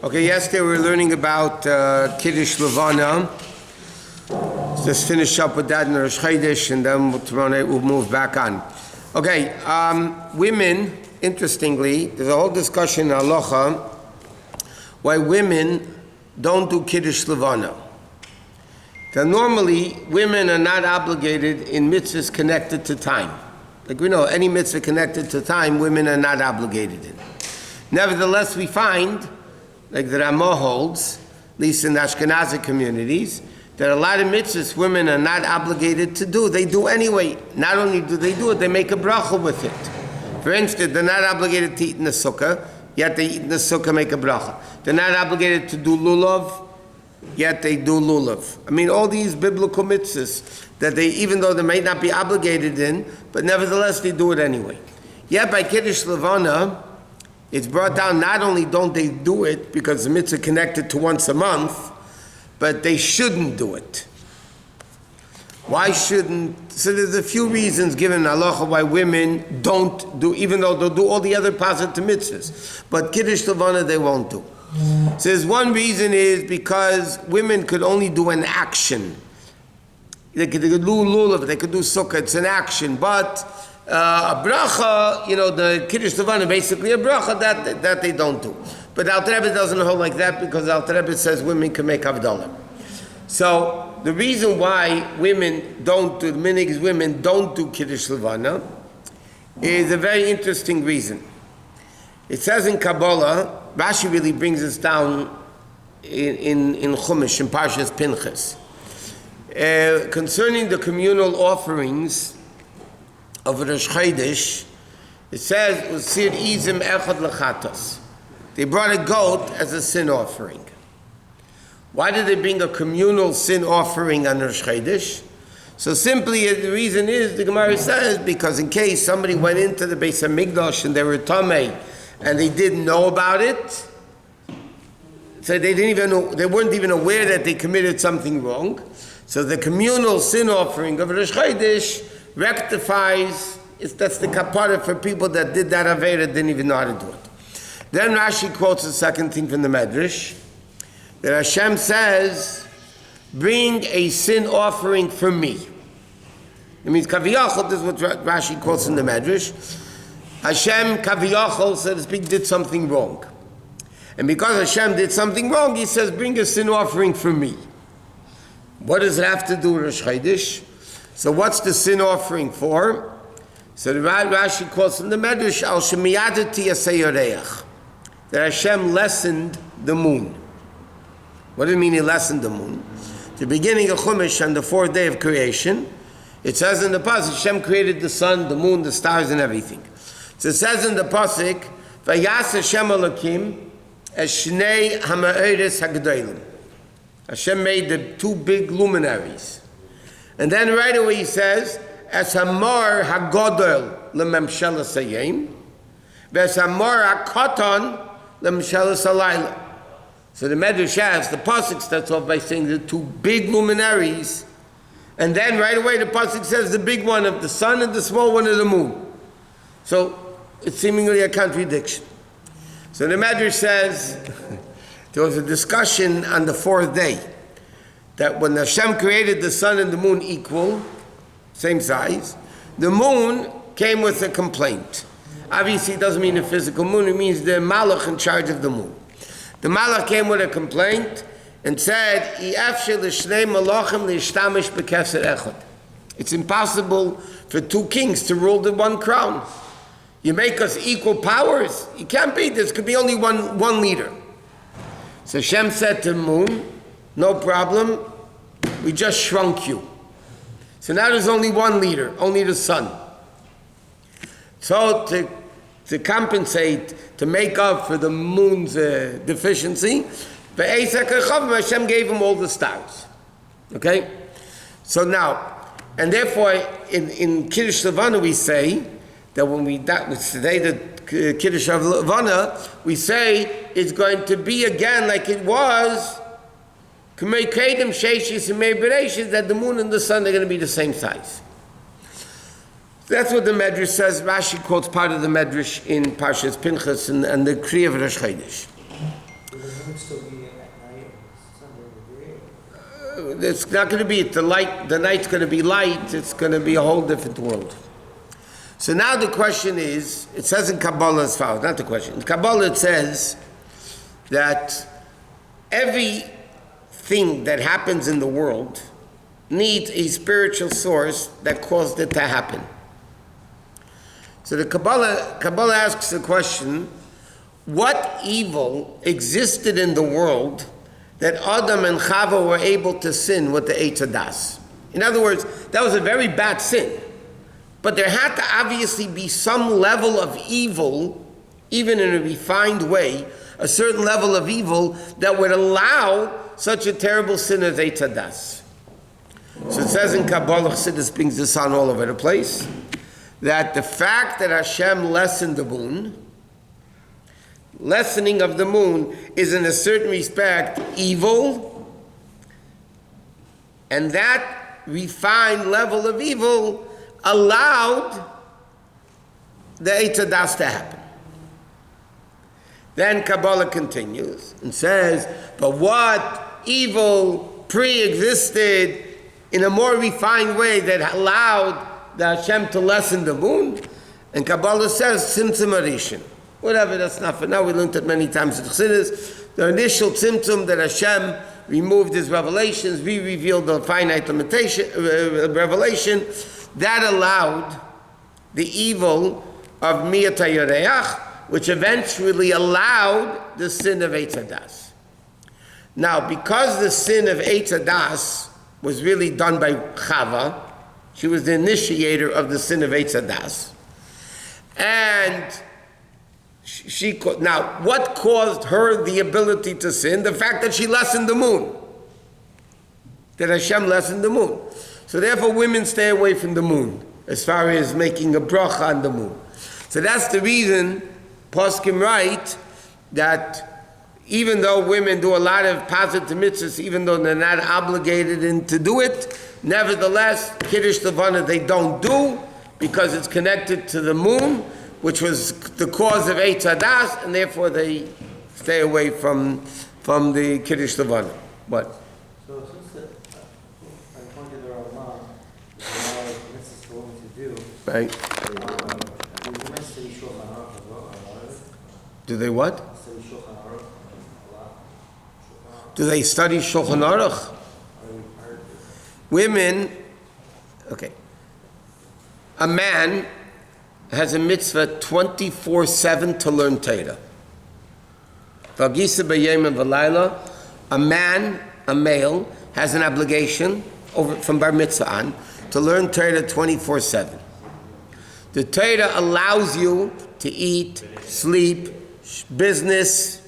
Okay, yesterday we were learning about Kiddush Levana. Just finish up with that in Rosh Chodesh, and then tomorrow night we'll move back on. Okay, women, interestingly, there's a whole discussion in halacha why women don't do Kiddush Levana. Now, normally, women are not obligated in mitzvahs connected to time. Like we know, any mitzvah connected to time, women are not obligated in. Nevertheless, we find, like the Ramah holds, at least in the Ashkenazi communities, that a lot of mitzvahs women are not obligated to do. They do anyway. Not only do they do it, they make a bracha with it. For instance, they're not obligated to eat in the sukkah, yet they eat in the sukkah, make a bracha. They're not obligated to do lulav, yet they do lulav. I mean, all these biblical mitzvahs that they, even though they may not be obligated in, but nevertheless they do it anyway. Yet by Kiddush Levana, it's brought down, not only don't they do it because the mitzvah connected to once a month, but they shouldn't do it. Why shouldn't? So there's a few reasons given in halacha why women don't do, even though they'll do all the other positive mitzvahs. But Kiddush Levana they won't do. So there's one reason is because women could only do an action. They could do lulav, they could do sukkah, it's an action, but a bracha, the Kiddush Levana, basically a bracha that they don't do. But Alter Rebbe doesn't hold like that because Alter Rebbe says women can make Havdalah. So the reason why women don't do, the minhag women don't do Kiddush Levana is a very interesting reason. It says in Kabbalah, Rashi really brings us down in Chumash, in Parshas Pinchas, concerning the communal offerings of Rosh Chodesh. It says, "Usir izim echad lechatos." They brought a goat as a sin offering. Why did they bring a communal sin offering on Rosh Chodesh? So simply, the reason is, the Gemara says, because in case somebody went into the Beis HaMikdash and they were tamei and they didn't know about it, so they weren't even aware that they committed something wrong. So the communal sin offering of Rosh Chodesh rectifies, that's the kapara for people that did that avera, didn't even know how to do it. Then Rashi quotes the second thing from the Medrash, that Hashem says, bring a sin offering for me. It means kaviyachol, this is what Rashi quotes in the Medrash. Hashem kaviyachol, so to speak, did something wrong. And because Hashem did something wrong, he says, bring a sin offering for me. What does it have to do with Rosh Chodesh? So what's the sin offering for? So the Rashi quotes in the Medrash, Al Shemiyadati Yaseyoreach, that Hashem lessened the moon. What do you mean he lessened the moon? The beginning of Chumash on the fourth day of creation, it says in the pasuk, Hashem created the sun, the moon, the stars, and everything. So it says in the pasuk, Vayas Hashem Elokim es shnei hama'eres hagdolim. Hashem made the two big luminaries. And then right away he says, Es hamar hagodol lememshela sayim, ves hamar hakoton lememshela salayla. So the Medrash has, the pasuk starts off by saying the two big luminaries, and then right away the pasuk says the big one of the sun and the small one of the moon. So it's seemingly a contradiction. So the Medrash says there was a discussion on the fourth day that when Hashem created the sun and the moon equal, same size, the moon came with a complaint. Obviously it doesn't mean a physical moon, it means the malach in charge of the moon. The malach came with a complaint and said, it's impossible for two kings to rule the one crown. You make us equal powers? You can't be, there could be only one leader. So Hashem said to the moon, no problem, we just shrunk you. So now there's only one leader, only the sun. So to compensate, to make up for the moon's deficiency, Hashem gave him all the stars. Okay? So now, and therefore in Kiddush Levana we say that when we today the Kiddush of Levana, we say it's going to be again like it was, that the moon and the sun are going to be the same size. That's what the Medrash says. Rashi quotes part of the Medrash in Parshas Pinchas and the Kriya of Rosh Chodesh. could still be at night. It's under the day. It's not going to be the light. The night's going to be light. It's going to be a whole different world. So now the question is, it says in Kabbalah as follows, not the question. In Kabbalah it says that everything that happens in the world needs a spiritual source that caused it to happen. So the Kabbalah asks the question, what evil existed in the world that Adam and Chava were able to sin with the Eitz Hadas? In other words, that was a very bad sin. But there had to obviously be some level of evil, even in a refined way, a certain level of evil that would allow such a terrible sin as Eitz Hadas. So it says in Kabbalah, Chassidus brings this on all over the place, that the fact that Hashem lessened the moon, lessening of the moon is in a certain respect evil, and that refined level of evil allowed the Eitz Hadas to happen. Then Kabbalah continues and says, but what evil pre-existed in a more refined way that allowed the Hashem to lessen the moon? And Kabbalah says, Tzimtzum Arishin. Whatever, that's not for now. We learned it many times in Chassidus. The initial Tzimtzum that Hashem removed his revelations, re-revealed the finite revelation, that allowed the evil of Miyat HaYareach, which eventually allowed the sin of Eitz Hadas. Now, because the sin of Eitz Hadas was really done by Chava, she was the initiator of the sin of Eitz Hadas, and now, what caused her the ability to sin? The fact that she lessened the moon. That Hashem lessened the moon. So therefore, women stay away from the moon, as far as making a bracha on the moon. So that's the reason Poskim write that even though women do a lot of positive mitzvahs, even though they're not obligated to do it, nevertheless, Kiddush Levana they don't do, because it's connected to the moon, which was the cause of Eitz Hadas, and therefore they stay away from the Kiddush Levana. What? So since I pointed the Rambam, there's a lot of mitzvahs for women to do. Right. Do women study Shulchan Aruch as well? Do they what? Study Shulchan Aruch a lot. Do they study Shulchan Aruch? Women, okay. A man has a mitzvah 24/7 to learn Torah. V'agisa b'yom v'layla, a man, a male, has an obligation from bar mitzvah on to learn Torah 24/7. The Torah allows you to eat, sleep, business,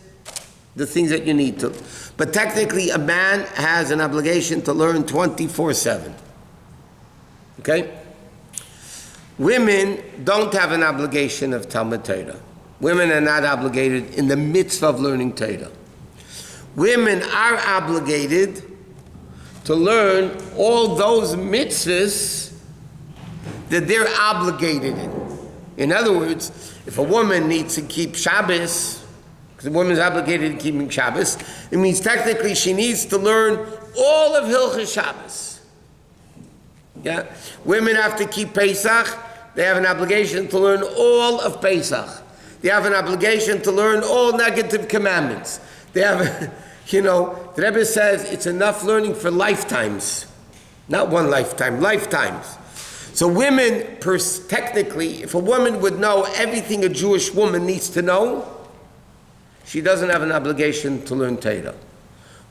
the things that you need to. But technically, a man has an obligation to learn 24/7. Okay? Women don't have an obligation of Talmud Torah. Women are not obligated in the mitzvah of learning Torah. Women are obligated to learn all those mitzvahs that they're obligated in. In other words, if a woman needs to keep Shabbos, because a woman is obligated to keeping Shabbos, it means technically she needs to learn all of Hilchos Shabbos. Yeah? Women have to keep Pesach. They have an obligation to learn all of Pesach. They have an obligation to learn all negative commandments. They have, the Rebbe says it's enough learning for lifetimes. Not one lifetime, lifetimes. So women, technically, if a woman would know everything a Jewish woman needs to know, she doesn't have an obligation to learn Torah.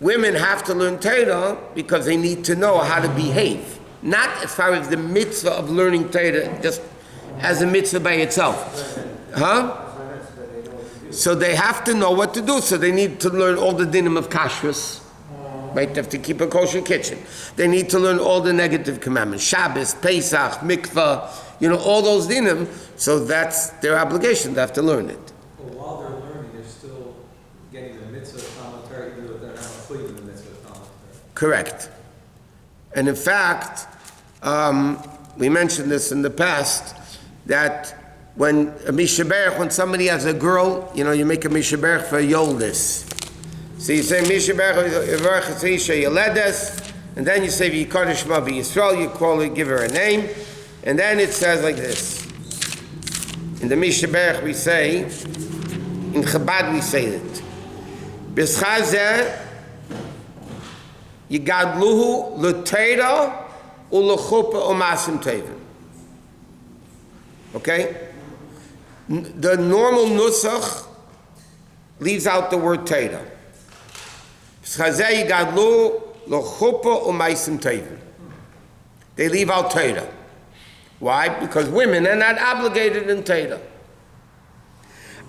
Women have to learn Torah because they need to know how to behave. Not as far as the mitzvah of learning Torah, just as a mitzvah by itself. Huh? So they have to know what to do. So they need to learn all the dinim of kashrus. Right? They have to keep a kosher kitchen. They need to learn all the negative commandments. Shabbos, Pesach, mikvah, all those dinim. So that's their obligation. They have to learn it. Well, while they're learning, they're still getting the mitzvah of Talmud Torah, even though they're not including the mitzvah of Talmud Torah. Correct. And in fact, we mentioned this in the past, that when a mishaberach, when somebody has a girl, you make a mishaberach for a yoldis. So you say Mishaberach Isha Yeledes, and then you say V'Yikodesh Ma B'Yisrael, you call it, give her a name, and then it says like this. In the Mishaberach we say, in Chabad we say it. B'Schazeh Yigadluhu L'Teira U'Lechuppah U'Masim Tevim. Okay? The normal nusach leaves out the word Teira. B'Schazeh Yigadluhu L'Chuppah U'Masim Tevim. They leave out Teira. Why? Because women are not obligated in Teira.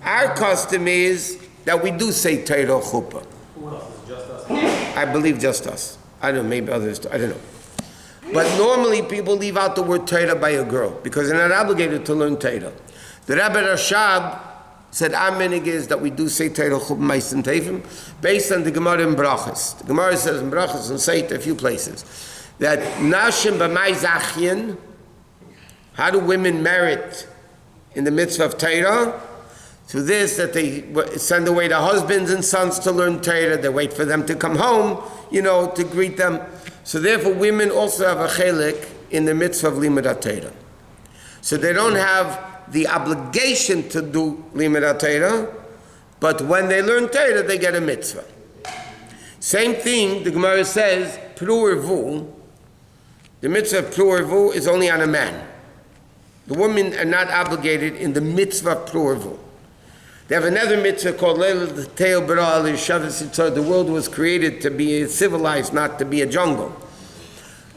Our custom is that we do say Teira or Chuppah. Who else? Is it just us? I believe just us. I don't know, maybe others, I don't know. But normally people leave out the word Teira by a girl because they're not obligated to learn Teira. The Rabbi Rashab said our minhag is that we do say Teira Chuppah Ma'asim Tevim based on the Gemara in Brachos. The Gemara says in Brachos and say it a few places that Nashim B'mai Zachyin, how do women merit in the mitzvah of Teira? Through this, that they send away their husbands and sons to learn Teira, they wait for them to come home, to greet them. So therefore, women also have a chelik in the mitzvah of Limud HaTeira. So they don't have the obligation to do Limud HaTeira, but when they learn Teira, they get a mitzvah. Same thing, the Gemara says, Pru Urvu, the mitzvah of Pru Urvu is only on a man. The women are not obligated in the mitzvah of Pru Urvu. They have another mitzvah called Leil Teil Bara Al Shavas Yitzhar. The world was created to be civilized, not to be a jungle.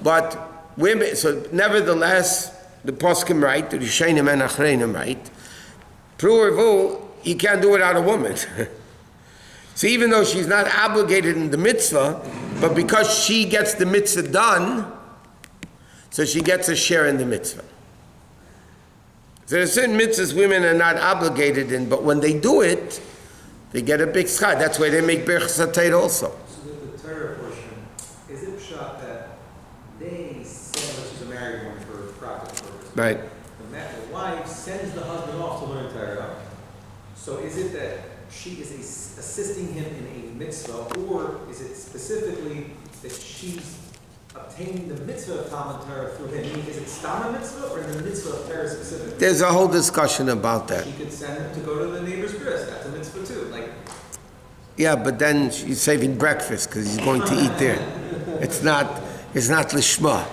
But women, so nevertheless, the poskim write, the Rishonim and Achreinim write, Pru Urvu, you can't do without a woman. So even though she's not obligated in the mitzvah, but because she gets the mitzvah done, so she gets a share in the mitzvah. So there are certain mitzvahs women are not obligated in, but when they do it, they get a big schar. That's why they make Berachas HaTeira also. So the Torah portion, is it shot that they send, which is a married one for practical purposes? Right. The wife sends the husband off to learn Torah. So is it that she is assisting him in a mitzvah, or is it specifically that she's obtaining the mitzvah of Talmud Torah through him? Is it Stama mitzvah or the mitzvah of Torah specifically? There's a whole discussion about that. She could send him to go to the neighbor's bris. That's a mitzvah too. Yeah, but then she's saving breakfast because he's going to eat there. It's not lishma.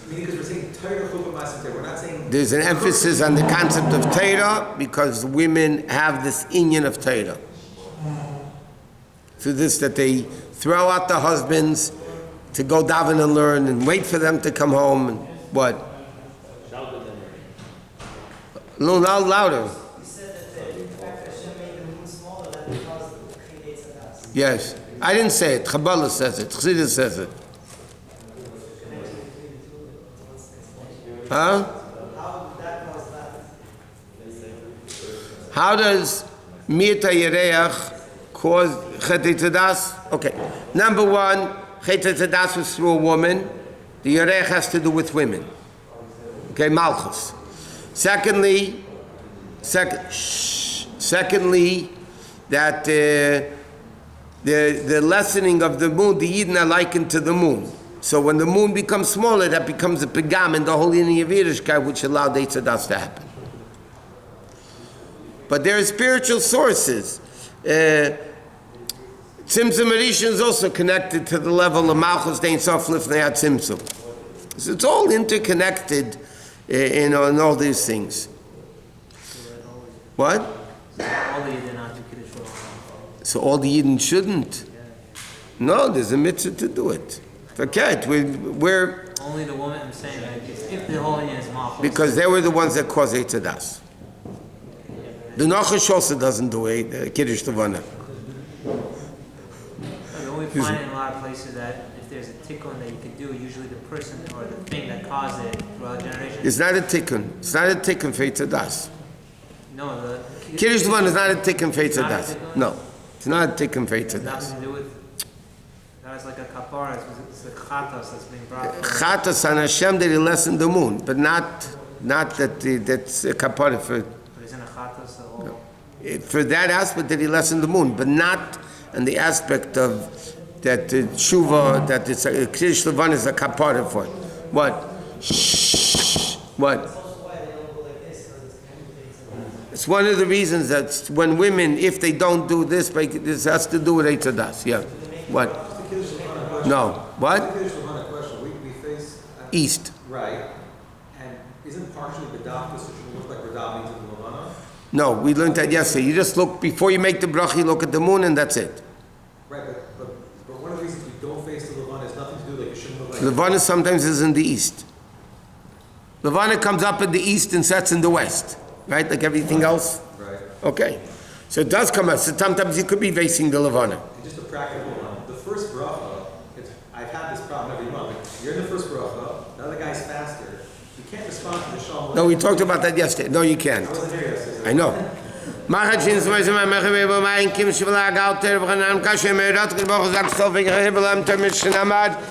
Meaning because we're saying Torah Chuppah Ma'asim Tevim. We're not saying... There's an emphasis on the concept of Torah because women have this inyan of Torah. Through this, that they throw out the husbands to go daven and learn and wait for them to come home and what? A little louder. You said that in fact Hashem made the moon smaller than because it creates a dust. Yes. I didn't say it. Kabbalah says it. Chassidus says it. Huh? How did that cause that? How does Miyata Yereach cause Chetei Tzadas? Okay. Number one, Chetei Tzadas was through a woman. The Yereach has to do with women. Okay, Malchus. Secondly, that the lessening of the moon, the Yidden are likened to the moon. So when the moon becomes smaller, that becomes a pegam in the whole Yidden of Yiddishkeit, which allowed the Tzadas to happen. But there are spiritual sources. Tzimtzum Rishon is also connected to the level of Malchus Dein Sof Lifnei HaTzimtzum. So it's all interconnected in all these things. What? So all the Yidden shouldn't? No, there's a mitzvah to do it. Okay, we're only the woman. I'm saying if the whole is Malchus. Because they were the ones that caused Eitzadas. The Nachash also doesn't do it, Kiddush Levana. We find in a lot of places that if there's a tikkun that you could do, usually the person or the thing that caused it throughout generations. It's not a tikkun. It's not a tikkun for Eitzadas. No, the Kiddush Levana is not a tikkun for Eitzadas. No, it's not a tikkun for Eitzadas. Nothing to do with. That's like a kapara. It's a chatas that's being brought. Chatas on Hashem that he lessened the moon, but not that that's a kapara for. But isn't a chatas the whole? For that aspect that he lessened the moon, but not and the aspect of that tshuva, that it's a Kiddush Levana is a kapara for it. What? Shh. What? It's one of the reasons that when women, if they don't do this, this has to do with Eitzadas. Yeah. What? No. What? We face East. right, and isn't partially the doctor, so it looks like we're davening to the Levana? No, we learned that yesterday. You just look, before you make the bracha, you look at the moon and that's it. Right, but one of the reasons we don't face the Levana has nothing to do, like, it shouldn't look like... Levana sometimes is in the east. Levana comes up in the east and sets in the west. Right? Like everything else? Right. Okay. So it does come up. So sometimes you could be facing the Levana. And just a practical one. The first bracha, I've had this problem every month. You're in the first bracha, the other guy's faster. You can't respond to the shalom. No, we talked about that yesterday. No, you can't. I wasn't here yesterday. I know. Machin zum Kim Shvala Gauter, Kashem Rat, Gebach, Zak Stoff, Hebel am Termisch Namad.